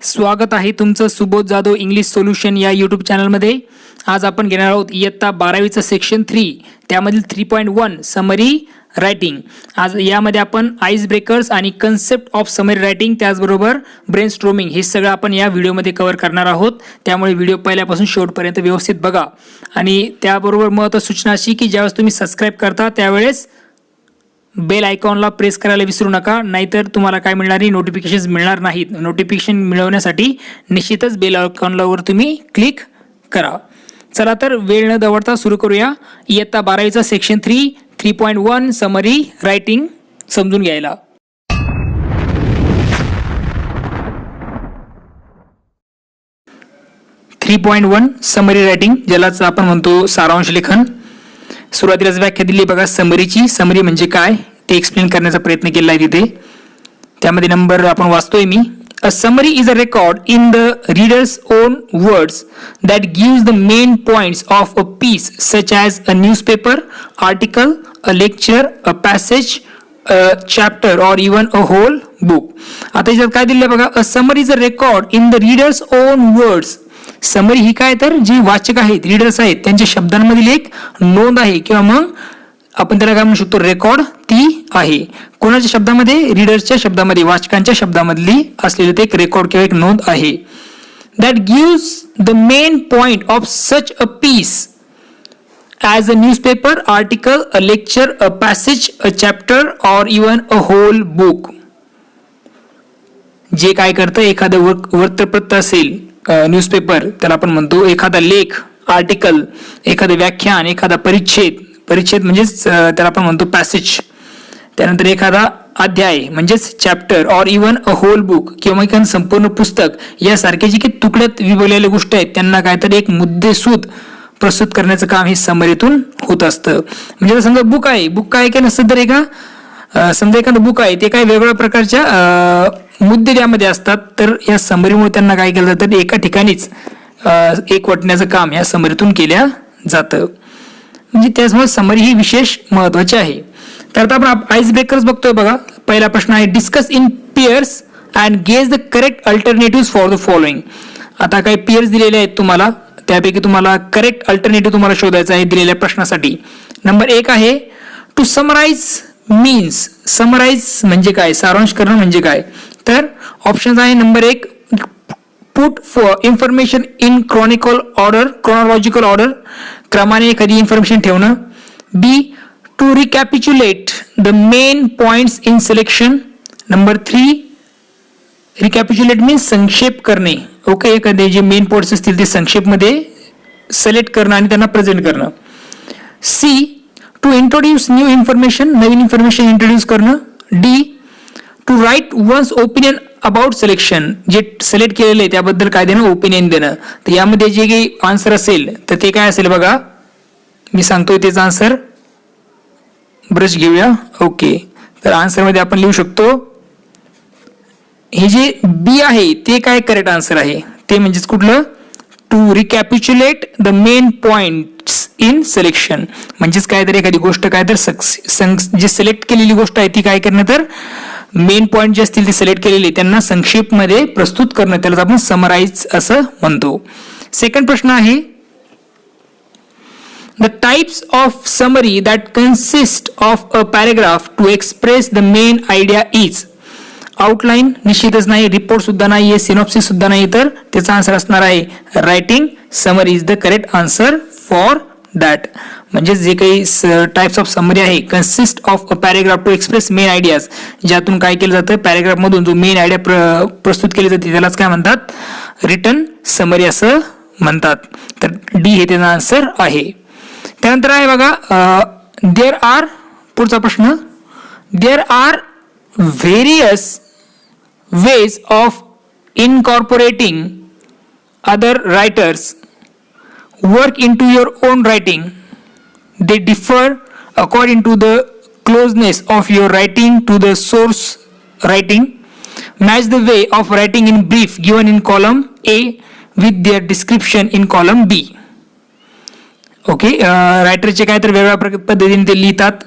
स्वागत आहे तुमचं सुबोध जाधव इंग्लिश सोल्युशन या यूट्यूब चॅनलमध्ये. आज आपण घेणार आहोत इयत्ता 12वीचं सेक्शन 3 त्यामधील 3.1 समरी रायटिंग. आज यामध्ये आपण आईस ब्रेकर्स आणि कन्सेप्ट ऑफ समरी रायटिंग त्याचबरोबर ब्रेनस्टॉर्मिंग हे सगळं आपण या व्हिडिओमध्ये कव्हर करणार आहोत. त्यामुळे व्हिडिओ पहिल्यापासून शेवटपर्यंत व्यवस्थित बघा. आणि त्याबरोबर महत्त्वाची सूचना अशी की ज्यावेळेस तुम्ही सबस्क्राईब करता त्यावेळेस बेल आयकॉनला प्रेस करायला विसरू नका, नाहीतर तुम्हाला काय मिळणार नाही, नोटिफिकेशन्स मिळणार नाहीत. नोटिफिकेशन मिळवण्यासाठी निश्चितच बेल आयकॉनवर तुम्ही क्लिक करा. चला तर वेळ न दवडता सुरू करूया इयत्ता 12वीचा सेक्शन 3.1 समरी रायटिंग समजून घ्यायला. समरी रायटिंग ज्यालाच आपण म्हणतो सारांश लेखन. सुरुवातीलाच व्याख्या दिली बघा समरीची. समरी म्हणजे काय ते एक्सप्लेन करण्याचा प्रयत्न केला आहे तिथे. त्यामध्ये नंबर आपण वाचतोय मी. A summary is a record in the reader's own words that gives the main points of a piece such as a newspaper article, a lecture, a passage, a chapter or even a whole book. आता याच्यात काय दिलं बघा. A summary is a record in the reader's own words. Summary ही काय तर जे वाचक आहेत, रीडर्स आहेत, त्यांच्या शब्दांमधील एक नोंद आहे किंवा मग आपण त्याला काय म्हणू शकतो रेकॉर्ड ती आहे. कोणाच्या शब्दामध्ये? रीडर्सच्या शब्दामध्ये, वाचकांच्या शब्दामधली असलेली ते एक रेकॉर्ड किंवा एक नोंद आहे. That gives the main point of such a piece as a newspaper article, a lecture, a passage, a chapter or even a whole book. जे काय करतं एखादं वृत्तपत्र असेल, न्यूजपेपर त्याला आपण म्हणतो, एखादा लेख आर्टिकल, एखादं व्याख्यान, एखादा परिच्छेद म्हणजेच त्याला आपण म्हणतो पॅसेज, त्यानंतर एखादा अध्याय म्हणजेच chapter or even a whole book किंवा एखादं संपूर्ण पुस्तक यासारखे जे काही तुकड्यात विभागलेल्या गोष्टी आहेत त्यांना काहीतरी एक मुद्देसूद प्रस्तुत करण्याचं काम हे समरीतून होत असतं. म्हणजे समजा बुक काय काय नसतं तर समजा एखादं बुक आहे ते काही वेगवेगळ्या प्रकारच्या मुद्दे त्यामध्ये असतात. तर या समरीमुळे त्यांना काय केलं जातं एका ठिकाणीच एकवटण्याचं काम या समरीतून केल्या जातं. म्हणजे त्याचमुळे समरी ही विशेष महत्वाची आहे. तर आता आपण आईस ब्रेकर्स बघतोय बघा. पहिला प्रश्न आहे discuss in pairs and gauge the correct alternative for the following. आता काही पेअर्स दिलेले आहेत तुम्हाला, त्यापैकी तुम्हाला करेक्ट अल्टरनेटिव्ह तुम्हाला शोधायचा आहे दिलेल्या प्रश्नासाठी. नंबर 1 आहे टू समराइज मीन्स. समराइज म्हणजे काय, सारांश करणं म्हणजे काय. तर ऑप्शन आहे number 1 put for information in chronological order, क्रमाने एखादी इन्फॉर्मेशन ठेवणं. B to recapitulate the main points in selection. Number 3 recapitulate means संक्षेप करणे. ओके, एखादे जे मेन पॉइंट्स असतील ते संक्षेपमध्ये सिलेक्ट करणं आणि त्यांना प्रेझेंट करणं. C to introduce new information, नवीन इन्फॉर्मेशन इंट्रोड्यूस करणं. D to write one's opinion about selection, जे सिलेक्ट केलेलं आहे त्याबद्दल काय देणं, ओपिनियन देणं. तर यामध्ये जे काही आन्सर असेल तर ते काय असेल बघा, मी सांगतोय त्याचा आन्सर. ब्रश घेऊया. ओके, तर आन्सरमध्ये आपण लिहू शकतो हे जे बी आहे ते काय करेक्ट आन्सर आहे. ते म्हणजेच कुठलं, to recapitulate the main points in selection. म्हणजेच काय तर एखादी गोष्ट काय तर जे सिलेक्ट केलेली गोष्ट आहे ती काय करणं तर मेन पॉइंट जे असतील ते सिलेक्ट केलेले त्यांना संक्षेपमध्ये प्रस्तुत करणं, त्याला आपण समराइज असं म्हणतो. सेकंड प्रश्न आहे the types of summary that consist of a paragraph to express the main idea is. Outline निश्चितच नाही, रिपोर्ट सुद्धा नाही, सिनॉप्सिस सुद्धा नाही, तर त्याचा आन्सर असणार आहे writing summary is the correct answer for that. म्हणजे जे काही टाइप्स ऑफ समरी आहे consist of a paragraph to express main ideas, ज्यातून काय केलं जातं पॅरेग्राफ मधून जो मेन आयडिया प्रस्तुत केली जाते त्यालाच काय म्हणतात, रिटन समरी असं म्हणतात. तर डी हे त्याचा आन्सर आहे. त्यानंतर आहे बघा देअर आर, पुढचा प्रश्न, there are various ways of incorporating other writers' work into your own writing. They differ according to the closeness of your writing to the source writing. Match the way of writing in brief given in column A with their description in column B. Okay, रायटरचे काय तर वेगळ्या पद्धतीने ते लिहितात.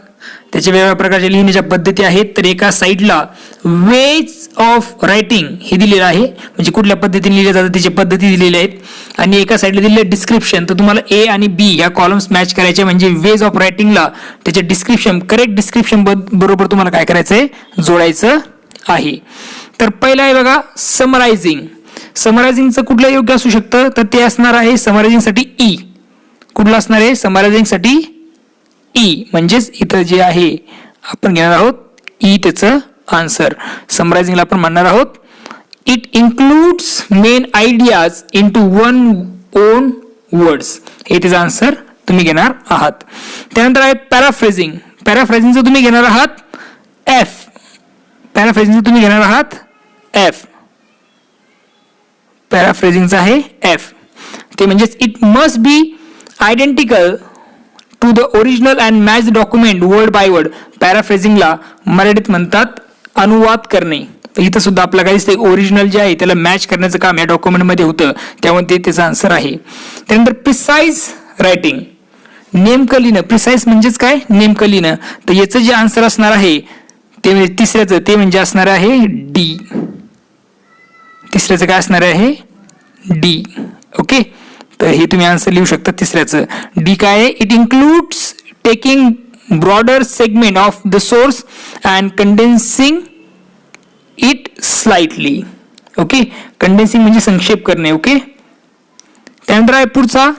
त्याच्या वेगवेगळ्या प्रकारच्या लिहिण्याच्या पद्धती आहेत. तर एका साईडला वेज ऑफ रायटिंग हे दिलेलं आहे, म्हणजे कुठल्या पद्धतीने लिहिले जातात त्याची पद्धती दिलेल्या आहेत. आणि एका साईडला दिलेलं डिस्क्रिप्शन. तर तुम्हाला ए आणि बी या कॉलम्स मॅच करायचे, म्हणजे वेज ऑफ रायटिंगला त्याचे डिस्क्रिप्शन, करेक्ट डिस्क्रिप्शन बरोबर तुम्हाला काय करायचंय, जोडायचं आहे. तर पहिला आहे बघा समरायझिंग. समरायझिंगचं कुठलं योग्य असू शकतं, तर ते असणार आहे समरायझिंगसाठी ई. कुठलं असणार आहे समरायझिंगसाठी ई, म्हणजेच इथं जे आहे आपण घेणार आहोत ई त्याचं आन्सर. समरायझिंगला आपण म्हणणार आहोत it includes main ideas into one own words. हे त्याचं आन्सर तुम्ही घेणार आहात. त्यानंतर आहे पॅराफ्रेझिंग. पॅराफ्रेझिंगचं तुम्ही घेणार आहात एफ. पॅराफ्रेझिंगचं तुम्ही घेणार आहात एफ. पॅराफ्रेझिंगचं आहे एफ. ते म्हणजेच it must be identical to the original and match document word by word. पॅराफ्रेझिंगला मराठीत म्हणतात अनुवाद करणे. तर इथं सुद्धा आपला काही ओरिजिनल जे आहे त्याला मॅच करण्याचं काम या डॉक्युमेंटमध्ये होतं, त्यामुळे ते त्याचा आन्सर आहे. त्यानंतर प्रिसाइज रायटिंग, नेमकं लिहिणं. प्रिसाइज म्हणजेच काय, नेमकं लिहिणं. तर याचं जे आन्सर असणार आहे ते म्हणजे तिसऱ्याचं, ते म्हणजे असणार आहे डी. तिसऱ्याचं काय असणार आहे, डी. ओके, तर हे तुम्ही आन्सर लिहू शकता तिसऱ्याचं. डी काय आहे, it includes taking broader segment of the source and condensing it slightly. Okay, condensing म्हणजे संक्षेप करणे. ओके, त्यानंतर आहे पुढचा,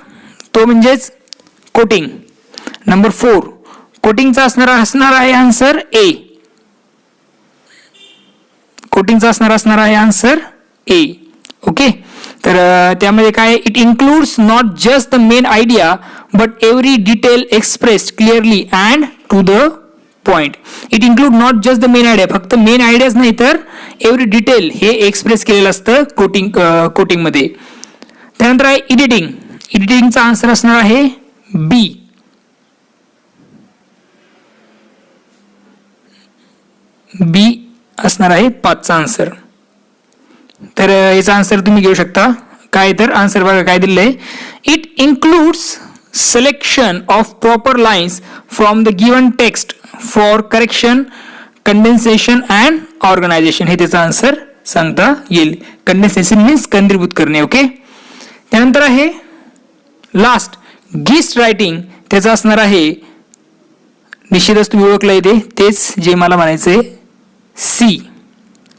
तो म्हणजेच कोटिंग. नंबर 4, कोटिंगचा असणार आहे आन्सर ए. कोटिंगचा असणार आहे आन्सर ए. ओके, तर त्यामध्ये काय, it includes not just the main idea but every detail expressed clearly and to the point. It include not just the main idea, फक्त मेन आयडियाच नाही तर एव्हरी डिटेल हे एक्सप्रेस केलेलं असतं कोटिंगमध्ये. त्यानंतर आहे एडिटिंग. एडिटिंगचा आन्सर असणार आहे बी. बी असणार आहे 5चा आन्सर. तर याचा आन्सर तुम्ही घेऊ शकता. काय तर आन्सर बघा काय दिलेलं आहे, it includes selection of proper lines from the given text for correction, condensation and organisation. हे त्याचा आन्सर सांगता येईल. कंडेन्सेशन मीन्स केंद्रीभूत करणे. ओके, त्यानंतर आहे लास्ट गिस्ट रायटिंग. त्याचा असणार आहे, निश्चितच तुम्ही ओळखलं येते तेच जे मला म्हणायचंय, सी.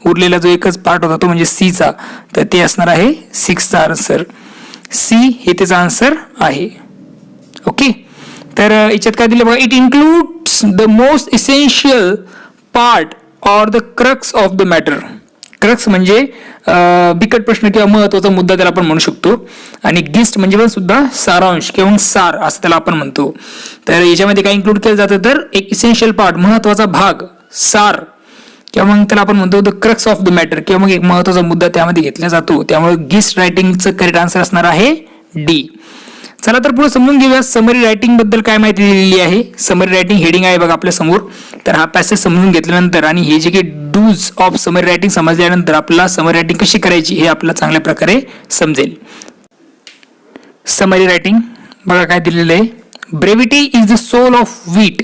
उरलेला जो एकच पार्ट होता तो म्हणजे सीचा, तर ते असणार आहे 6चा आन्सर. सी हे त्याचा आन्सर आहे. ओके, तर याच्यात काय दिलं बघा, it includes the most essential part or the crux of the matter. Crux म्हणजे बिकट प्रश्न किंवा महत्वाचा मुद्दा त्याला आपण म्हणू शकतो. आणि गिस्ट म्हणजे पण सुद्धा सारांश किंवा सार असं त्याला आपण म्हणतो. तर याच्यामध्ये काय इन्क्लूड केलं जातं, तर एक इसेन्शियल पार्ट, महत्वाचा भाग, सार, किंवा मग त्याला आपण म्हणतो the crux of the matter, किंवा मग एक महत्वाचा मुद्दा त्यामध्ये घेतला जातो. त्यामुळे गिस्ट रायटिंगचं करेक्ट आन्सर असणार आहे डी. चला तर पुढे समजून घेऊया समरी रायटिंग बद्दल काय माहिती दिलेली आहे. समरी रायटिंग हेडिंग आहे बघा आपल्या समोर. तर हा पॅसेज समजून घेतल्यानंतर आणि हे जे काही डूज ऑफ समरी रायटिंग समजल्यानंतर आपल्याला समरी रायटिंग कशी करायची हे आपल्याला चांगल्या प्रकारे समजेल. समरी रायटिंग बघा काय दिलेलं आहे, brevity is the soul of wheat.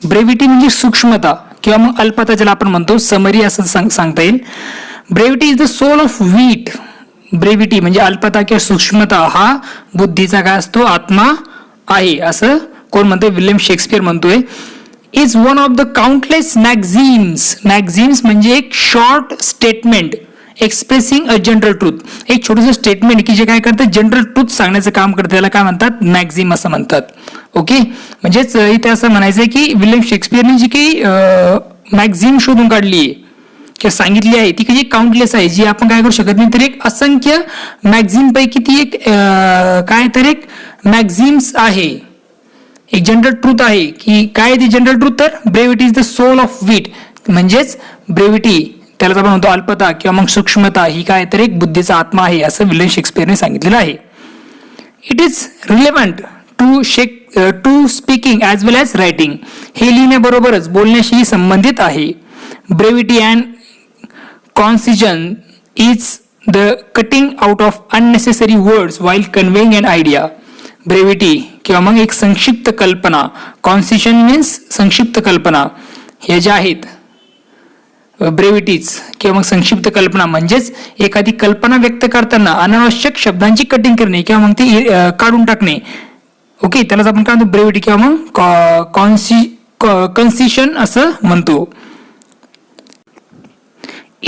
Brevity म्हणजे सूक्ष्मता किंवा मग अल्पता ज्याला आपण म्हणतो, समरी असं सांगता येईल. Brevity is the soul of wheat. Brevity म्हणजे अल्पता किंवा सूक्ष्मता हा बुद्धीचा काय असतो, आत्मा आहे असं कोण म्हणतोय, विल्यम शेक्सपियर म्हणतोय. Is one of the countless maxims. Maxims म्हणजे एक short statement expressing a general truth. एक छोटंसं स्टेटमेंट की जे काय करतं, जनरल ट्रूथ सांगण्याचं काम करतं, त्याला काय म्हणतात, मॅगझिम असं म्हणतात. ओके, म्हणजेच इथे असं म्हणायचं की विल्यम शेक्सपियरने जी काही मॅगझिम शोधून काढली आहे किंवा सांगितली आहे ती काही काउंटलेस आहे, जी आपण काय करू शकत नाही. तर एक असंख्य मॅगझिम पैकी ती एक काय तर एक मॅगझिम्स आहे, एक जनरल ट्रूथ आहे. की काय ती जनरल ट्रूथ, तर brevity is the soul of वीट. म्हणजेच ब्रेव्हिटी त्याला आपण म्हणतो अल्पता किंवा मग सूक्ष्मता ही काय तर एक बुद्धीचा आत्मा आहे असं विल्यम शेक्सपियरने सांगितलेलं आहे. It is relevant to speaking as well as writing. हे लिहिण्याबरोबरच बोलण्याशी संबंधित आहे. Brevity and concision is the cutting out of unnecessary words while conveying an idea. Brevity किंवा मग एक संक्षिप्त कल्पना. कॉन्सिशन मीन्स संक्षिप्त कल्पना. हे ज्या आहेत ब्रेविटीज किंवा मग संक्षिप्त कल्पना म्हणजेच एखादी कल्पना व्यक्त करताना अनावश्यक शब्दांची कटिंग करणे किंवा मग ती काढून टाकणे. ओके, त्यालाच आपण काय म्हणतो ब्रेविटी किंवा मग कन्सिशन असं म्हणतो.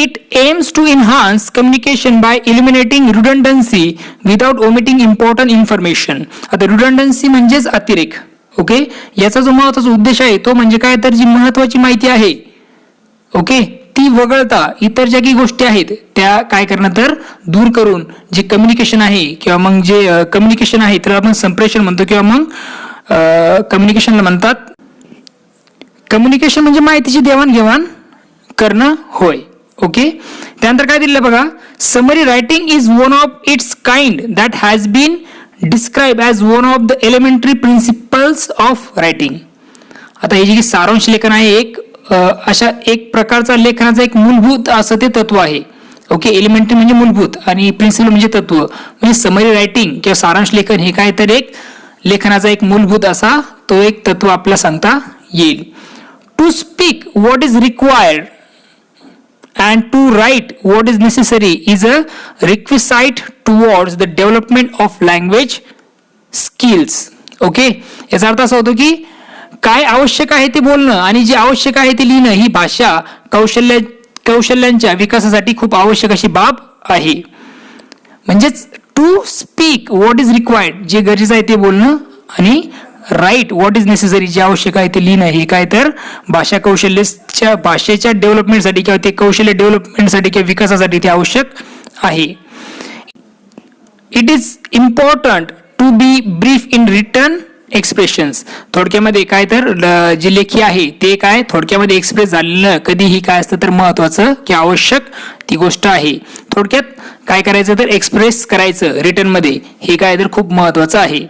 It aims to enhance communication by eliminating redundancy without omitting important information. आता redundancy म्हणजेच अतिरेक. ओके, याचा जो महत्त्वाचा उद्देश आहे तो म्हणजे काय तर जी महत्त्वाची माहिती आहे ओके ती वगळता इतर ज्या काही गोष्टी आहेत त्या काय करणं तर दूर करून जे कम्युनिकेशन आहे किंवा मग जे कम्युनिकेशन आहे त्याला आपण संप्रेषण म्हणतो किंवा मग कम्युनिकेशनला म्हणतात. कम्युनिकेशन म्हणजे माहितीची देवाणघेवाण करणं होय. ओके, त्यानंतर काय दिलं बघा, summary writing is one of its kind that has been describe as one of the elementary principles of writing. आता हे जे सारांश लेखन आहे एक अशा एक प्रकारचा लेखनाचा एक मूलभूत असं ते तत्व आहे. ओके, एलिमेंटरी म्हणजे मूलभूत आणि प्रिन्सिपल म्हणजे तत्व. म्हणजे समरी रायटिंग किंवा सारांश लेखन हे काय तर एक लेखनाचा एक मूलभूत असा तो एक तत्व आपल्याला सांगता येईल. To speak what is required and to write what is necessary is a requisite towards the development of language skills. Okay, याचा अर्थ असा होतो की काय आवश्यक आहे ते बोलणं आणि जे आवश्यक आहे ते लिहिणं ही भाषा कौशल्यांच्या विकासासाठी खूप आवश्यक अशी बाब आहे. म्हणजेच to speak what is required जे गरजेचं आहे ते बोलणं आणि राईट व्हॉट इज नेसेसरी जे आवश्यक आहे ते लिहिणं हे काय तर भाषेच्या डेव्हलपमेंटसाठी किंवा ते कौशल्य डेव्हलपमेंटसाठी किंवा विकासासाठी ते आवश्यक आहे. It is important to be brief in written expressions. थोडक्यामध्ये काय तर जे लेखी आहे ते काय थोडक्यामध्ये एक्सप्रेस झालेलं कधीही काय असतं तर महत्वाचं की आवश्यक ती गोष्ट आहे. थोडक्यात काय करायचं तर एक्सप्रेस करायचं रिटर्नमध्ये हे काय तर खूप महत्वाचं आहे.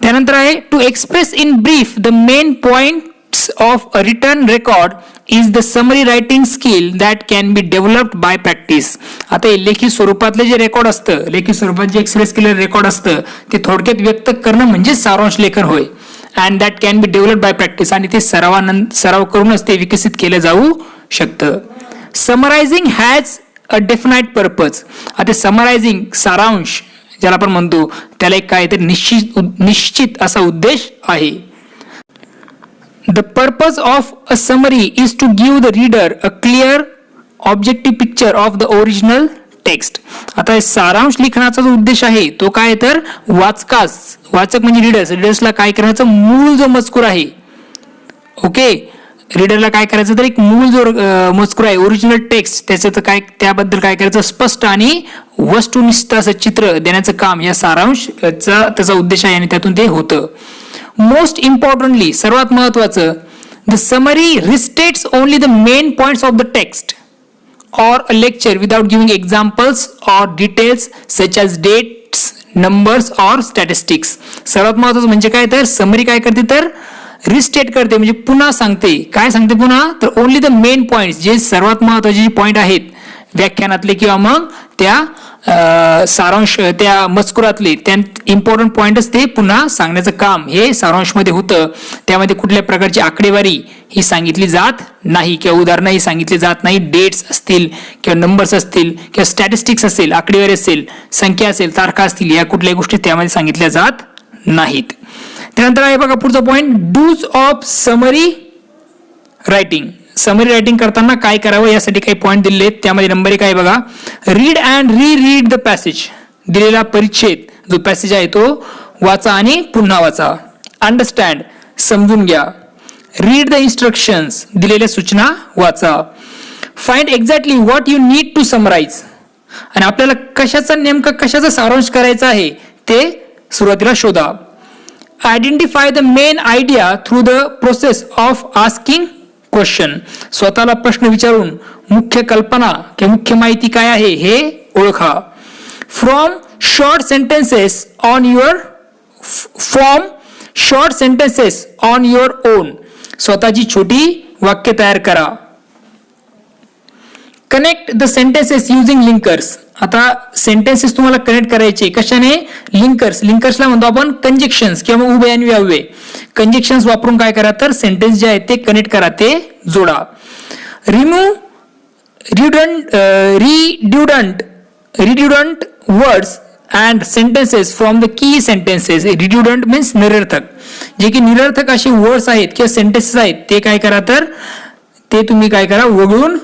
त्यानंतर आहे to express in brief the main points of a written record is the summary writing skill that can be developed by practice. आता हे लेखी स्वरूपातले जे रेकॉर्ड असतं लेखी स्वरूपात जे एक्सप्रेस केलेलं रेकॉर्ड असतं ते थोडक्यात व्यक्त करणं म्हणजे सारांश लेखन होय. And that can be developed by practice आणि ते सराव करूनच ते विकसित केलं जाऊ शकतं. Summarising has a definite purpose. आता समरायझिंग सारांश ज्याला आपण म्हणतो त्याला एक काय तर निश्चित असा उद्देश आहे. The purpose of a summary is to give the reader a clear objective picture of the original text. आता सारांश लेखनाचा जो उद्देश आहे तो काय तर वाचक म्हणजे रीडर्सला काय करण्याचा मूळ जो मजकूर आहे ओके रीडरला काय करायचं तर एक मूळ जो मजकूर आहे ओरिजिनल टेक्स्ट त्याचं काय त्याबद्दल काय करायचं स्पष्ट आणि वस्तुनिष्ठ असं चित्र देण्याचं काम या सारांशचा त्याचा उद्देश आहे आणि त्यातून ते होतं. मोस्ट इम्पॉर्टंटली सर्वात महत्वाचं the summary restates only the main points of the text or a lecture without giving examples or details such as dates, numbers or statistics. सर्वात महत्त्वाचं म्हणजे काय तर समरी काय करते तर रिस्टेट करते म्हणजे पुन्हा सांगते. काय सांगते पुन्हा तर ओनली द मेन पॉइंट्स जे सर्वात महत्त्वाचे पॉइंट आहेत व्याख्यानातले किंवा मग त्या सारांश त्या मजकुरातले त्या इम्पॉर्टंट पॉइंटच ते पुन्हा सांगण्याचं काम हे सारांशमध्ये होतं. त्यामध्ये कुठल्या प्रकारची आकडेवारी ही सांगितली जात नाही किंवा उदाहरणंही सांगितली जात नाही. डेट्स असतील किंवा नंबर्स असतील किंवा स्टॅटिस्टिक्स असेल आकडेवारी असेल संख्या असेल तारखा असतील या कुठल्याही गोष्टी त्यामध्ये सांगितल्या जात नाहीत. त्यानंतर आहे बघा पुढचा point dos of summary writing. Summary writing करताना काय करावं यासाठी काही पॉइंट दिलेले आहेत. त्यामध्ये नंबर 1 आहे बघा read and read the passage. दिलेला परिच्छेद जो पॅसेज आहे तो वाचा आणि पुन्हा वाचा. अंडरस्टँड समजून घ्या. रीड द इन्स्ट्रक्शन्स दिलेल्या सूचना वाचा. Find exactly what you need to summarise. आणि आपल्याला कशाचा सारांश करायचा आहे ते सुरुवातीला शोधा. Identify the main idea through the process of asking question. स्वतःला प्रश्न विचारून मुख्य कल्पना किंवा मुख्य माहिती काय आहे हे ओळखा. Form short sentences on your own. स्वतःची छोटी वाक्य तयार करा. Connect the sentences using linkers. आता सेंटेन्सेस तुम्हाला कनेक्ट करायचे कशाने? लिंकर्सला म्हणतो आपण कंजक्शन्स किंवा उभे आणि व्याव्य. कंजक्शन्स वापरून काय करा तर सेंटेन्स जे आहेत ते कनेक्ट करा, ते जोडा. Remove redundant words and sentences from the key sentences. redundant means निरर्थक. जे की निरर्थक असे वर्ड्स आहेत किंवा सेंटेन्सेस आहेत ते काय करा तर ते तुम्ही काय करा वगळून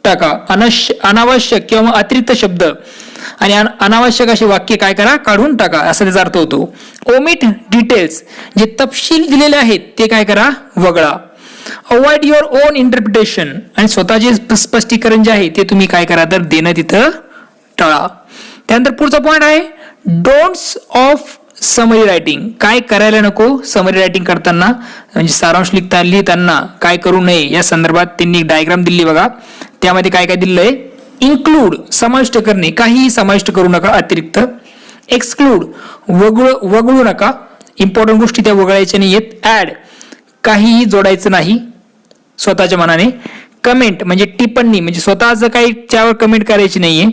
टाका. अनावश्यक किंवा अतिरिक्त शब्द आणि अनावश्यक असे वाक्य काय करा काढून टाका, असा त्याचा अर्थ होतो. ओमिट डिटेल्स, जे तपशील दिलेले आहेत ते काय करा वगळा. अवॉइड युअर ओन इंटरप्रिटेशन, आणि स्वतःचे स्पष्टीकरण जे आहे ते तुम्ही काय करा तर देणं तिथं टाळा. त्यानंतर पुढचा पॉईंट आहे डोंट्स ऑफ समरी रायटिंग. काय करायला नको समरी रायटिंग करताना, म्हणजे सारांश लिहिताना काय करू नये या संदर्भात त्यांनी एक डायग्राम दिली बघा. त्यामध्ये काय काय दिलेलं आहे? इन्क्लूड समाविष्ट करणे, काहीही समाविष्ट करू नका अतिरिक्त. एक्सक्लूड वगळू नका, इम्पॉर्टंट गोष्टी त्या वगळायच्या नाही आहेत. ऍड काहीही जोडायचं नाही स्वतःच्या मनाने. कमेंट म्हणजे टिप्पणी, म्हणजे स्वतःचं काही त्यावर कमेंट करायची नाहीये.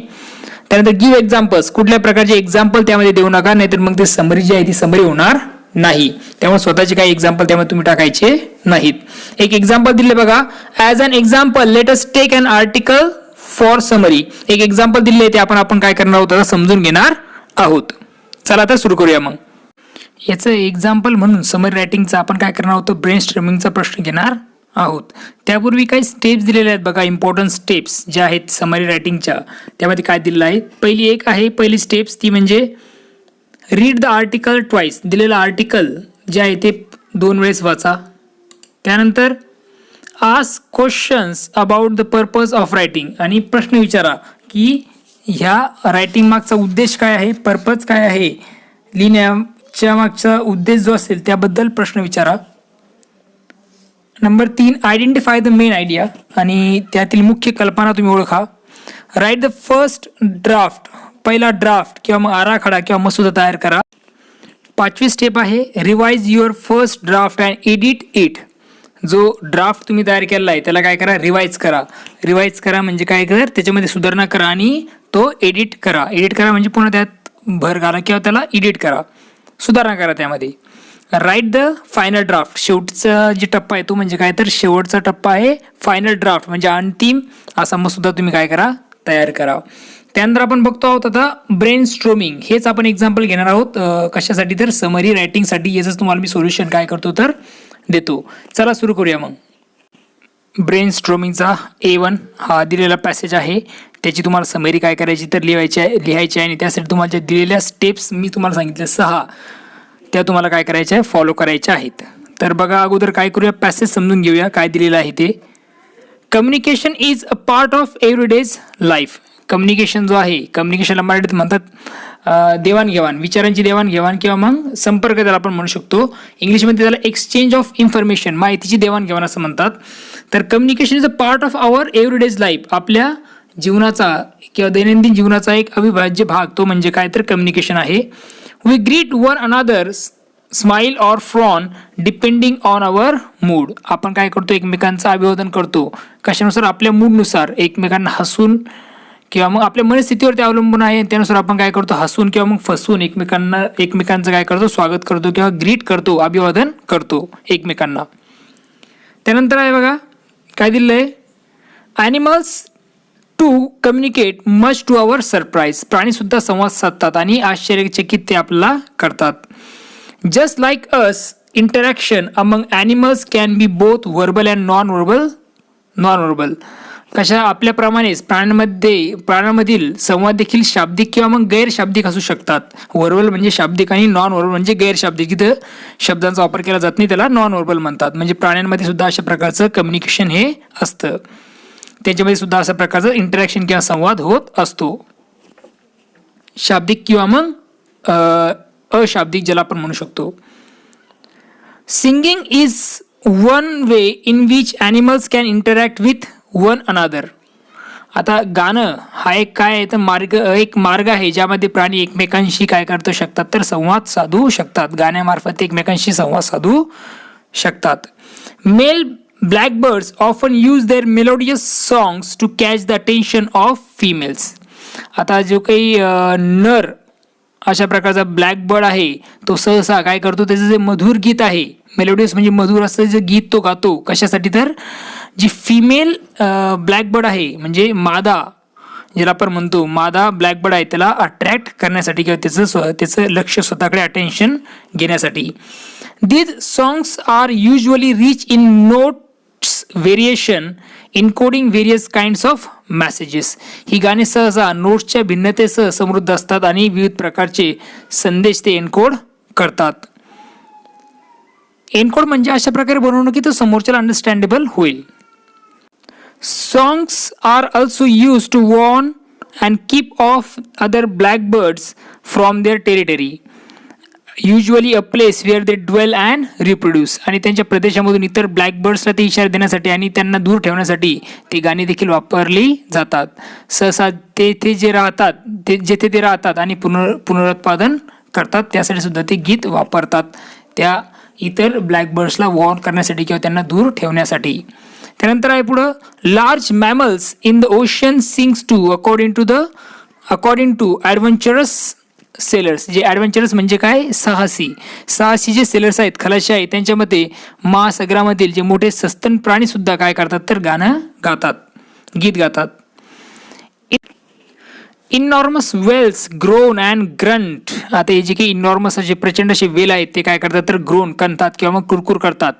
त्यानंतर गिव्ह एक्झाम्पल्स, कुठल्या प्रकारचे एक्झाम्पल त्यामध्ये देऊ नका, नाहीतर मग ते समरी जी आहे ती समरी होणार नाही. त्यामुळे स्वतःचे काही एक्झाम्पल त्यामध्ये तुम्ही टाकायचे नाहीत. एक एक्झाम्पल दिले बघा. As an example let us take an article for summary. एक एक्झाम्पल दिले ते आपण काय करणार आहोत आता समजून घेणार आहोत. चला आता सुरू करूया. मग याचं एक्झाम्पल म्हणून समरी रायटिंगचा आपण काय करणार आहोत ब्रेन स्ट्रीमिंगचा प्रश्न घेणार आहोत. त्यापूर्वी काही स्टेप्स दिलेल्या आहेत बघा, इम्पॉर्टंट स्टेप्स ज्या आहेत समरी रायटिंगच्या. त्यामध्ये काय दिलेलं आहे? पहिली स्टेप्स ती म्हणजे रीड द आर्टिकल ट्वाइस. दिलेलं आर्टिकल जे आहे ते 2 वेळेस वाचा. त्यानंतर ask questions about the purpose of writing, आणि प्रश्न विचारा की ह्या रायटिंग मागचा उद्देश काय आहे, पर्पज काय आहे, लिहिण्याच्या मागचा उद्देश जो असेल त्याबद्दल प्रश्न विचारा. Number 3 identify the main idea, आणि त्यातील मुख्य कल्पना तुम्ही ओळखा. राईट द फर्स्ट ड्राफ्ट, पहिला ड्राफ्ट किंवा मग आराखडा किंवा मसुदा तयार करा. 5वी स्टेप आहे revise your first draft and edit it. जो ड्राफ्ट तुम्ही तयार केलेला आहे त्याला काय करा रिवाइज करा म्हणजे काय कर त्याच्यामध्ये सुधारणा करा आणि तो एडिट करा म्हणजे पुन्हा त्यात भर घाला किंवा त्याला एडिट करा, सुधारणा करा त्यामध्ये. राईट द फायनल ड्राफ्ट, शेवटचा जे टप्पा आहे तो म्हणजे काय तर शेवटचा टप्पा आहे फायनल ड्राफ्ट, म्हणजे अंतिम असा मसुदा तुम्ही काय करा तयार करा. त्यानंतर आपण बघतो आहोत आता ब्रेन स्ट्रोमिंग. हेच आपण एक्झाम्पल घेणार आहोत कशासाठी तर समरी रायटिंगसाठी. याचंच तुम्हाला मी सोल्युशन काय करतो तर देतो. चला सुरू करूया. मग ब्रेन स्ट्रोमिंगचा A1 हा दिलेला पॅसेज आहे. त्याची तुम्हाला समरी काय करायची तर लिहायची आहे आणि त्यासाठी तुम्हाला ज्या दिलेल्या स्टेप्स मी तुम्हाला सांगितल्या 6 त्या तुम्हाला काय करायच्या आहे फॉलो करायच्या आहेत. तर बघा अगोदर काय करूया पॅसेज समजून घेऊया काय दिलेलं आहे ते. Communication is a part of everyday's life. Communication जो आहे, कम्युनिकेशनला मराठीत म्हणतात देवाणघेवाण, विचारांची देवाणघेवाण किंवा मग संपर्क त्याला आपण म्हणू शकतो. इंग्लिशमध्ये त्याला एक्सचेंज ऑफ इन्फॉर्मेशन, माहितीची देवाणघेवाण असं म्हणतात. तर communication is a part of our everyday's life. आपल्या जीवनाचा किंवा दैनंदिन जीवनाचा एक अविभाज्य भाग तो म्हणजे काय तर कम्युनिकेशन आहे. We greet one another smile or frown depending on our mood. आपण काय करतो एकमेकांचं अभिवादन करतो कशानुसार आपल्या मूडनुसार, एकमेकांना हसून किंवा मग आपल्या मनस्थितीवर ते अवलंबून आहे. त्यानुसार आपण काय करतो हसून किंवा मग फसून एकमेकांचं काय करतो स्वागत करतो किंवा ग्रीट करतो, अभिवादन करतो एकमेकांना. त्यानंतर आहे बघा काय दिलं आहे animals to communicate much to our surprise. प्राणीसुद्धा संवाद साधतात आणि आश्चर्यचकित ते आपल्याला करतात. Just like us interaction among animals can be both verbal and non verbal. कशा आपल्याप्रमाणेच प्राण्यांमधील संवाद देखील शाब्दिक किंवा मग गैरशाब्दिक असू शकतात. वर्बल म्हणजे शाब्दिक आणि नॉन वर्बल म्हणजे गैरशाब्दिक. जिथं शब्दांचा वापर केला जात नाही त्याला नॉन वर्बल म्हणतात. म्हणजे प्राण्यांमध्ये सुद्धा अशा प्रकारचं कम्युनिकेशन हे असतं, त्याच्यामध्ये सुद्धा अशा प्रकारचं इंटरॅक्शन किंवा संवाद होत असतो. शाब्दिक किंवा मग अशाब्दिक ज्याला आपण म्हणू शकतो. Singing is one way in which animals can interact with one another. आता गाणं हा एक काय आहे तर एक मार्ग आहे ज्यामध्ये प्राणी एकमेकांशी काय करतो शकतात तर संवाद साधू शकतात. गाण्यामार्फत एकमेकांशी संवाद साधू शकतात. Male blackbirds often use their melodious songs to catch the attention of females. आता जो काही नर अशा प्रकारचा ब्लॅक बर्ड आहे तो सहसा काय करतो, त्याचं जे मधुर गीत आहे, मेलोडियस म्हणजे मधुर असं जे गीत तो गातो कशासाठी, तर जी फिमेल ब्लॅक बर्ड आहे म्हणजे मादा, ज्याला आपण म्हणतो मादा ब्लॅक बर्ड आहे, त्याला अट्रॅक्ट करण्यासाठी किंवा त्याचं लक्ष स्वतःकडे अटेन्शन घेण्यासाठी. These songs are usually rich in notes variation encoding various kinds of messages. ही गाणी सहसा नोट्सच्या भिन्नतेसह समृद्ध असतात आणि विविध प्रकारचे संदेश ते एन्कोड करतात. एन्कोड म्हणजे अशा प्रकारे बनवणं की तो समोरच्याला अंडरस्टँडेबल होईल. Songs are also used to warn and keep off other blackbirds from their territory, usually a place where they dwell and reproduce. आणि त्यांच्या प्रदेशामधून इतर ब्लॅकबर्ड्सला ते इशारा देण्यासाठी आणि त्यांना दूर ठेवण्यासाठी ती गाणी देखील वापरली जातात. सहसा जेथे ते राहतात आणि पुनरुत्पादन करतात त्यासाठी सुद्धा ते गीत वापरतात, त्या इतर ब्लॅकबर्ड्सला वॉर्न करण्यासाठी किंवा त्यांना दूर ठेवण्यासाठी. त्यानंतर आहे पुढं, large mammals in the ocean sings too according to adventurous sailors. जे ॲडव्हेंचरस म्हणजे काय, साहसी जे सेलर्स आहेत, खलाशी आहेत, त्यांच्या मते महासागरामधील जे मोठे सस्तन प्राणी सुद्धा काय करतात तर गीत गातात. Enormous whales groan and grunt. आता हे जे काही इनॉर्मस असे प्रचंड असे वेल आहेत ते काय करतात तर ग्रोन करतात किंवा मग कुरकुर करतात.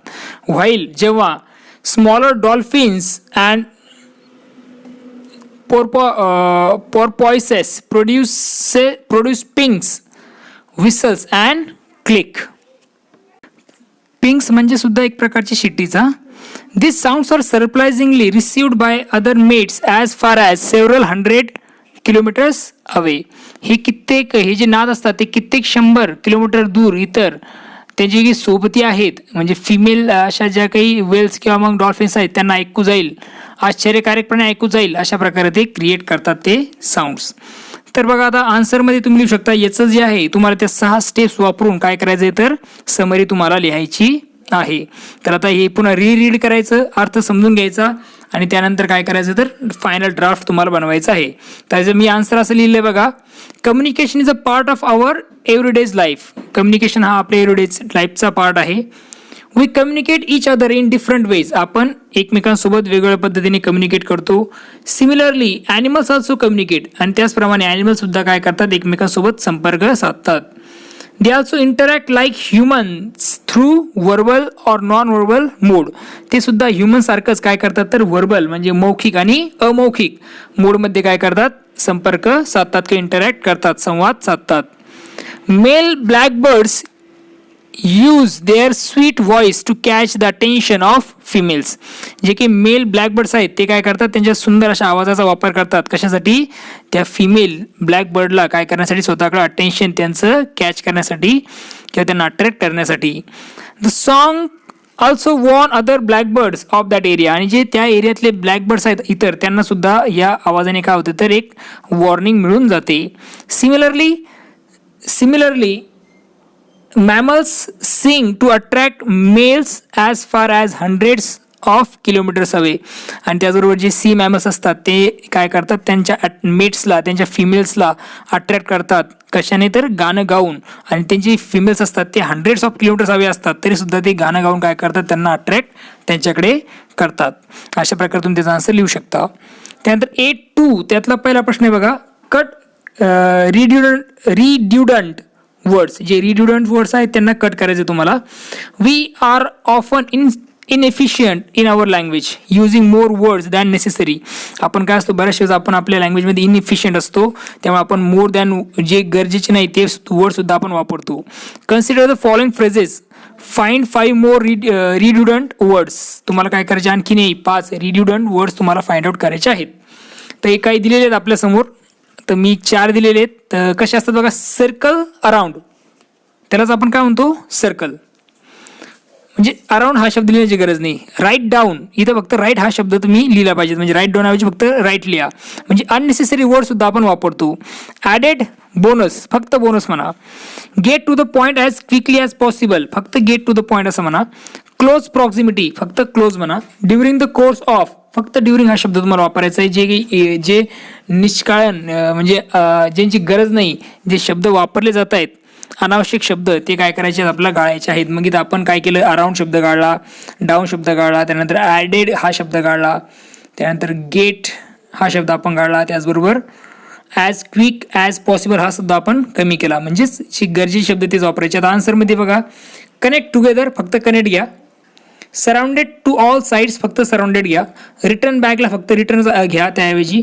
व्हाईल जेव्हा smaller dolphins and porpoises produce pings, whistles and click. Pings म्हणजे सुद्धा एक प्रकारची शिट्टीचा. These sounds are surprisingly received by other mates as far as several hundred kilometers away. हे जे नाद असतात ते कित्येक 100 किलोमीटर दूर इतर त्यांची जी सोबती आहेत म्हणजे फिमेल अशा ज्या काही वेल्स किंवा मग डॉल्फिन्स आहेत त्यांना ऐकू जाईल, आश्चर्यकारकपणे ऐकू जाईल अशा प्रकारे ते क्रिएट करतात ते साऊंड्स. तर बघा आता आन्सरमध्ये तुम्ही लिहू शकता, याचं जे आहे तुम्हाला त्या 6 स्टेप्स वापरून काय करायचं आहे तर समरी तुम्हाला लिहायची आहे. तर आता हे पुन्हा रीड करायचं, अर्थ समजून घ्यायचा आणि त्यानंतर काय करायचं तर फायनल ड्राफ्ट तुम्हाला बनवायचा आहे. त्याचं मी आन्सर असं लिहिलं आहे बघा, communication is a part of our everyday's life. Communication हा आपल्या एव्हरीडेज लाईफचा पार्ट आहे. We communicate each other in different ways. आपण एकमेकांसोबत वेगवेगळ्या पद्धतीने कम्युनिकेट करतो. Similarly animals also communicate. आणि त्याचप्रमाणे ॲनिमल्स सुद्धा काय करतात एकमेकांसोबत संपर्क साधतात. They also interact like humans through verbal or non verbal mode. ते सुद्धा ह्युमन सारखंच काय करतात तर वर्बल म्हणजे मौखिक आणि अमौखिक मोडमध्ये काय करतात संपर्क साधतात किंवा इंटरॅक्ट करतात, संवाद साधतात. Male blackbirds use their sweet voice to catch the attention of females. जे की मेल ब्लॅकबर्ड्स आहेत ते काय करतात त्यांच्या सुंदर अशा आवाजाचा वापर करतात कशासाठी, त्या फिमेल ब्लॅकबर्डला काय करण्यासाठी स्वतःकडे अटेन्शन त्यांचं कॅच करण्यासाठी किंवा त्यांना अट्रॅक्ट करण्यासाठी. The song also warn other blackbirds of that area. आणि जे त्या एरियातले ब्लॅकबर्ड्स आहेत इतर त्यांना सुद्धा या आवाजाने काय होतं तर एक वॉर्निंग मिळून जाते. Similarly mammals sing to attract males as far as hundreds of kilometers away. आणि त्याचबरोबर जे सी मॅमल्स असतात ते काय करतात त्यांच्या मेट्सला त्यांच्या फिमेल्सला अट्रॅक्ट करतात कशाने तर गाणं गाऊन. आणि त्यांची फिमेल्स असतात ते हंड्रेड्स ऑफ किलोमीटर्स अवे असतात तरी सुद्धा ते गाणं गाऊन काय करतात त्यांना अट्रॅक्ट त्यांच्याकडे करतात. अशा प्रकारे तुम्ही त्याचा आन्सर लिहू शकता. त्यानंतर 8.2 त्यातला पहिला प्रश्न आहे बघा, कट रिड्युडंट वर्ड्स. जे रिड्युडंट वर्ड्स आहेत त्यांना कट करायचे तुम्हाला. We are often inefficient in our language using more words than necessary. आपण काय असतो बऱ्याच वेळेस आपण आपल्या लँग्वेजमध्ये इनएफिशियंट असतो त्यामुळे आपण मोर दॅन जे गरजेचे नाही ते वर्डसुद्धा आपण वापरतो. Consider the following phrases, find 5 more redundant words. तुम्हाला काय करायचे आणखी नाही 5 रिड्युडंट वर्ड्स तुम्हाला फाइंड आउट करायचे आहेत. तर हे काही दिलेले आहेत आपल्यासमोर, तर मी 4 दिलेले आहेत. तर कसे असतात बघा, सर्कल अराउंड त्यालाच आपण काय म्हणतो सर्कल, म्हणजे अराउंड हा शब्द लिहिण्याची गरज नाही. राईट डाऊन इथं फक्त राईट हा शब्द तुम्ही लिहिला पाहिजे, म्हणजे राईट डाऊन ऐवजी फक्त राईट लिहा, म्हणजे अननेसेसरी वर्ड सुद्धा आपण वापरतो. ॲडेड बोनस फक्त बोनस म्हणा. Get to the point as quickly as possible फक्त गेट टू द पॉईंट असं म्हणा. क्लोज प्रॉक्झिमिटी फक्त क्लोज म्हणा. ड्युरिंग द कोर्स ऑफ फक्त ड्युरिंग हा शब्द तुम्हाला वापरायचा आहे. जे निष्काळन म्हणजे ज्यांची गरज नाही, जे शब्द वापरले जात आहेत अनावश्यक शब्द, ते काय करायचे आहेत, आपल्याला गाळायचे आहेत. मग इथं आपण काय केलं, अराउंड शब्द गाळला, डाऊन शब्द गाळला, त्यानंतर ॲडेड हा शब्द गाळला, त्यानंतर गेट हा शब्द आपण गाळला, त्याचबरोबर ॲज क्विक ॲज पॉसिबल हा शब्द आपण कमी केला. म्हणजेच जे गरजेचे शब्द तेच वापरायचे. आता आन्सरमध्ये बघा, कनेक्ट टुगेदर फक्त कनेक्ट घ्या, सराउंडेड टू ऑल साईड्स फक्त सराउंडेड घ्या, रिटर्न बॅकला फक्त रिटर्न घ्या, त्याऐवजी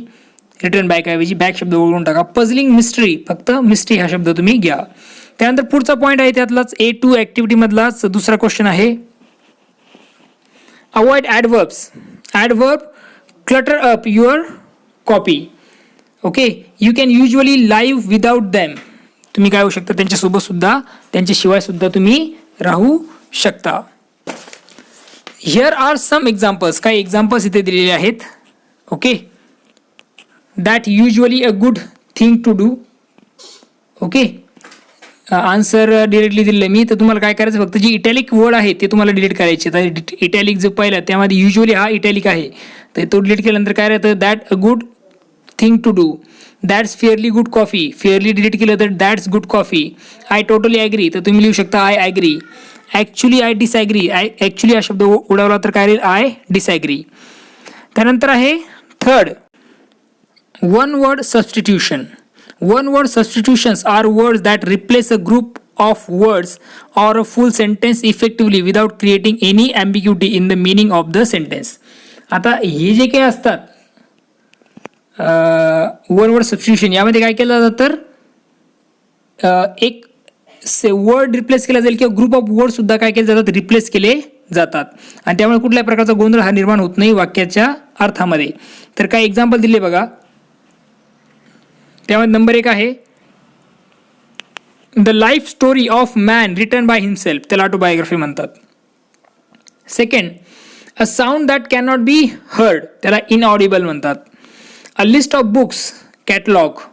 रिटर्न बॅकऐवजी बॅक शब्द ओळखून टाका, पझलिंग मिस्ट्री फक्त मिस्ट्री हा शब्द तुम्ही घ्या. त्यानंतर पुढचा पॉईंट आहे त्यातलाच A2 ॲक्टिव्हिटीमधलाच दुसरा क्वेश्चन आहे, avoid adverbs. Adverb clutter up your copy. Okay, you can usually live without them. तुम्ही काय होऊ शकता, त्यांच्यासोबत सुद्धा, त्यांच्याशिवाय सुद्धा तुम्ही राहू शकता. Here are some examples. काही एक्झाम्पल्स इथे दिलेले आहेत. Okay, that usually a good thing to do. Okay, answer directly दिलेलं मी, तर तुम्हाला काय करायचं, फक्त जी इटॅलिक वर्ड आहे ते तुम्हाला डिलीट करायचे. तर इटॅलिक जो पहिला त्यामध्ये युजली हा इटॅलिक आहे, तर तो डिलीट केल्यानंतर काय राहतं, that a good thing to do, that's fairly good coffee. Fairly delete केलं तर that's good coffee. I totally agree, तर तुम्ही लिहू शकता I agree. Actually I disagree. Actually हा शब्द उडवला तर काय राहील, आय डिसॲग्री. त्यानंतर आहे third, one word substitution. One word substitutions are words that replace a group of words or a full sentence effectively without creating any ambiguity in the meaning of the sentence. आता हे जे काही असतात one word substitution, यामध्ये काय केलं जातं, तर एक वर्ड रिप्लेस केला जाईल किंवा ग्रुप ऑफ वर्ड सुद्धा काय केले जातात, रिप्लेस केले जातात, आणि त्यामुळे कुठल्याही प्रकारचा गोंधळ हा निर्माण होत नाही वाक्याच्या अर्थामध्ये. तर काही एक्झाम्पल दिले बघा. त्यामध्ये नंबर 1 आहे, the life story of man written by himself, त्याला ऑटोबायोग्राफी म्हणतात. Second, a sound that can not be heard, त्याला इनऑडिबल म्हणतात. A list of books, catalogue.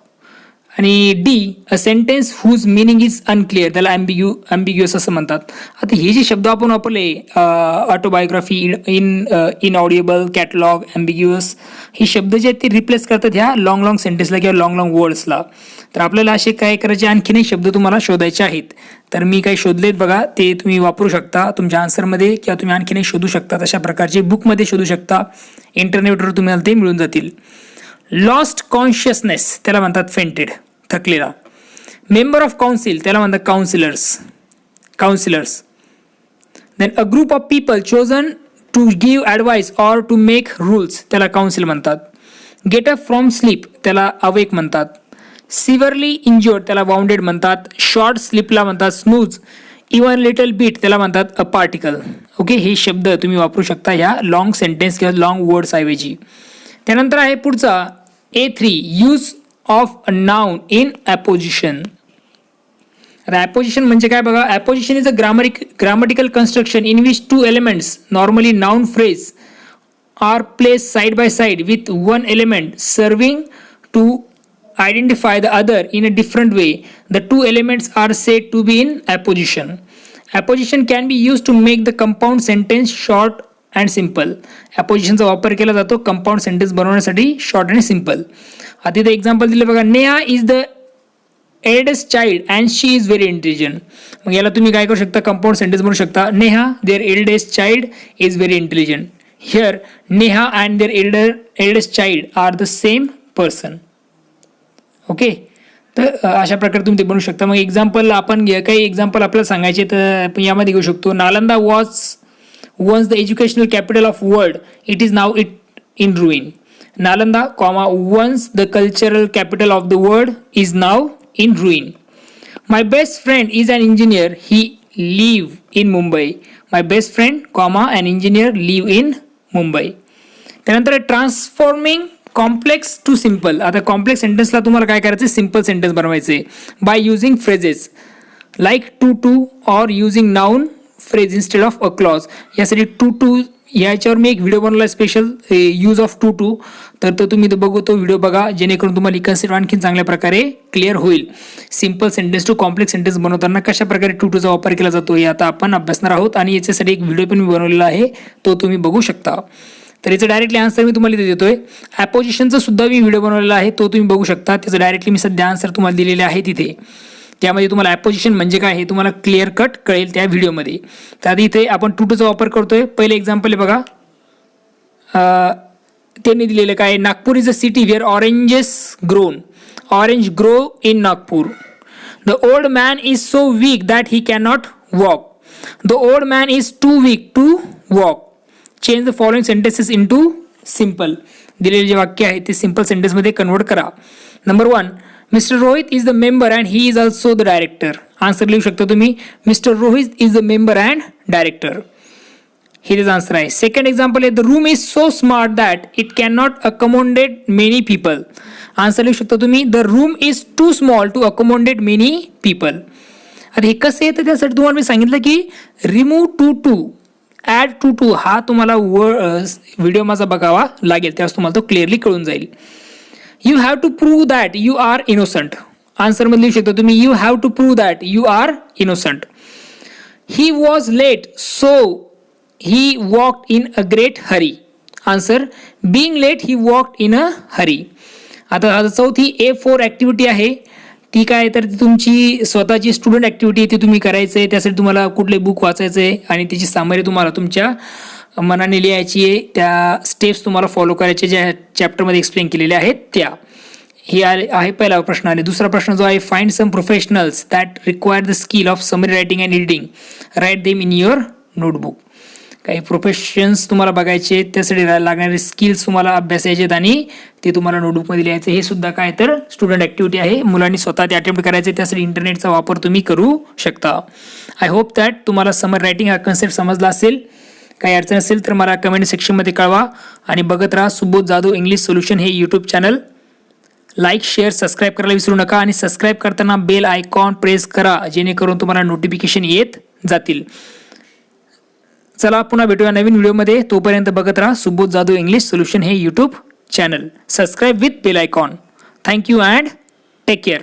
आणि D, a sentence whose meaning is unclear, त्याला ambiguous असं म्हणतात. आता हे जे शब्द आपण वापरले, ऑटोबायोग्राफी, इनऑडिबल, कॅटलॉग, ॲम्बिग्युअस, हे शब्द जे आहेत ते रिप्लेस करतात ह्या लॉंग सेंटेन्सला किंवा लॉंग वर्ड्सला. तर आपल्याला असे काय करायचे, आणखीनही शब्द तुम्हाला शोधायचे आहेत. तर मी काही शोधलेत बघा, ते तुम्ही वापरू शकता तुमच्या आन्सरमध्ये, किंवा तुम्ही आणखीनही शोधू शकता. तशा प्रकारचे बुकमध्ये शोधू शकता, इंटरनेटवर तुम्हाला ते मिळून जातील. लॉस्ट कॉन्शियसनेस, त्याला म्हणतात फेंटेड, थकलेला. मेंबर ऑफ काउन्सिल, त्याला म्हणतात councillors. Then a group of people chosen to give advice or to make rules, त्याला काउन्सिल म्हणतात. गेट अप फ्रॉम स्लीप, त्याला अवेक म्हणतात. सिव्हरली इंज्युअर्ड, त्याला वाउंडेड म्हणतात. शॉर्ट स्लीपला म्हणतात स्नूज. इवन लिटल बीट, त्याला म्हणतात अ पार्टिकल. ओके, हे शब्द तुम्ही वापरू शकता ह्या लॉंग सेंटेन्स किंवा लॉंग वर्ड्स ऐवजी. त्यानंतर आहे पुढचा A3, use of a noun in apposition. आता ॲपोजिशन म्हणजे काय बघा, apposition is a grammatical construction in which two elements, normally noun phrase, are place side by side with one element serving to identify the other in a different way. The two elements are said to be in apposition. Apposition can be used to make the compound sentence short and simple. Appositionचा वापर केला जातो compound sentence बनवण्यासाठी, short आणि simple. आता इथे example दिले बघा, Neha is the eldest child and she is very intelligent. मग याला तुम्ही काय करू शकता, कंपाऊंड सेंटेन्स बनवू शकता. Neha their eldest child is very intelligent. Here Neha and their eldest child are the same person. Okay, तर अशा प्रकारे तुम्ही ते बनवू शकता. मग एक्झाम्पल आपण काही एक्झाम्पल आपल्याला सांगायचे, तर आपण यामध्ये घेऊ शकतो. Nalanda was once the educational capital of world, it is now in ruin. Nalanda comma once the cultural capital of the world is now in ruin. My best friend is an engineer, he live in Mumbai. My best friend comma an engineer live in Mumbai. त्यानंतर transforming complex to simple. आता complex सेंटेन्सला तुम्हाला काय करायचं, simple sentence बनवायचे by using phrases like to or using noun phrase instead of a clause. यासाठी to याच्यावर मी एक व्हिडिओ बनवला स्पेशल, यूज ऑफ टू. तर तो तुम्ही बघू, तो व्हिडिओ बघा, जेणेकरून तुम्हाला ही कन्सेप्ट आणखी चांगल्या प्रकारे क्लिअर होईल. Simple sentence to complex sentence बनवताना कशा प्रकारे टूचा वापर केला जातो हे आता आपण अभ्यासणार आहोत, आणि याच्यासाठी एक व्हिडिओ पण मी बनवलेला आहे, तो तुम्ही बघू शकता. तर याचं डायरेक्टली आन्सर मी तुम्हाला इथे देतोय. ॲपोजिशनचा सुद्धा मी व्हिडिओ बनवलेला आहे, तो तुम्ही बघू शकता. त्याचं डायरेक्टली मी सध्या आन्सर तुम्हाला दिलेले आहे तिथे. त्यामध्ये तुम्हाला ॲपोजिशन म्हणजे काय हे तुम्हाला क्लिअर कट कळेल त्या व्हिडिओमध्ये. तर आधी इथे आपण टू टूचा वापर करतोय. पहिले एक्झाम्पल आहे बघा, त्यांनी दिलेलं काय, Nagpur is a city where oranges grown. Orange grow in Nagpur. The old man is so weak that he cannot walk. The old man is too weak to walk. Change the following sentences into simple. दिलेले जे वाक्य आहे ते simple सेंटेन्समध्ये convert करा. Number 1, mister Rohit is the member and he is also the director. Answer लिहू शकता तुम्ही, mister Rohit is the member and director. हे त्याचं आन्सर आहे. सेकंड एक्झाम्पल आहे, the room is so small that it can not accommodate many people. Answer लिहू शकता तुम्ही, the room is too small to accommodate many people. आता हे कसं येतं त्यासाठी तुम्हाला मी सांगितलं की रिमूव्ह टू ॲड टू हा तुम्हाला व्हिडिओ माझा बघावा लागेल, त्यावेळेस तुम्हाला तो क्लिअरली कळून जाईल. You have to prove that you are innocent. आन्सरमध्ये लिहू शकता तुम्ही, you have to prove that you are innocent. He was late so he walked in a great hurry. Answer, being late he walked in a hurry. आता चौथी A4 activity आहे. ती काय तर ती तुमची स्वतःची स्टुडंट ॲक्टिव्हिटी ती तुम्ही करायचं आहे. त्यासाठी तुम्हाला कुठले बुक वाचायचं आहे आणि त्याची सामरी तुम्हाला तुमच्या मनाने लिहायची आहे. त्या स्टेप्स तुम्हाला फॉलो करायचे ज्या चॅप्टरमध्ये एक्सप्लेन केलेल्या आहेत त्या. हे आहे पहिला प्रश्न. आणि दुसरा प्रश्न जो आहे, find some professionals that require the skill of summary writing and reading. Write them in your notebook. काही प्रोफेशन्स तुम्हाला बघायचे, त्यासाठी लागणारे स्किल्स तुम्हाला अभ्यासायचे आहेत आणि ते तुम्हाला नोटबुकमध्ये लिहायचे. हे सुद्धा काय तर स्टुडंट ॲक्टिव्हिटी आहे. मुलांनी स्वतः ते अटेम्प्ट करायचे. त्यासाठी इंटरनेटचा वापर तुम्ही करू शकता. आय होप दॅट तुम्हाला समरी रायटिंग हा कन्सेप्ट समजला असेल. काही अडचण असेल तर मला कमेंट सेक्शनमध्ये कळवा. आणि बघत राहा सुबोध जाधव इंग्लिश सोल्युशन हे YouTube channel. Like, share, subscribe करायला विसरू नका. आणि सबस्क्राईब करताना बेल आयकॉन प्रेस करा, जेणेकरून तुम्हाला नोटिफिकेशन येत जातील. चला पुन्हा भेटूया नवीन व्हिडिओमध्ये. तोपर्यंत बघत राहा सुबोध जाधव इंग्लिश सोल्युशन हे YouTube channel. Subscribe with bell icon. Thank you and take care.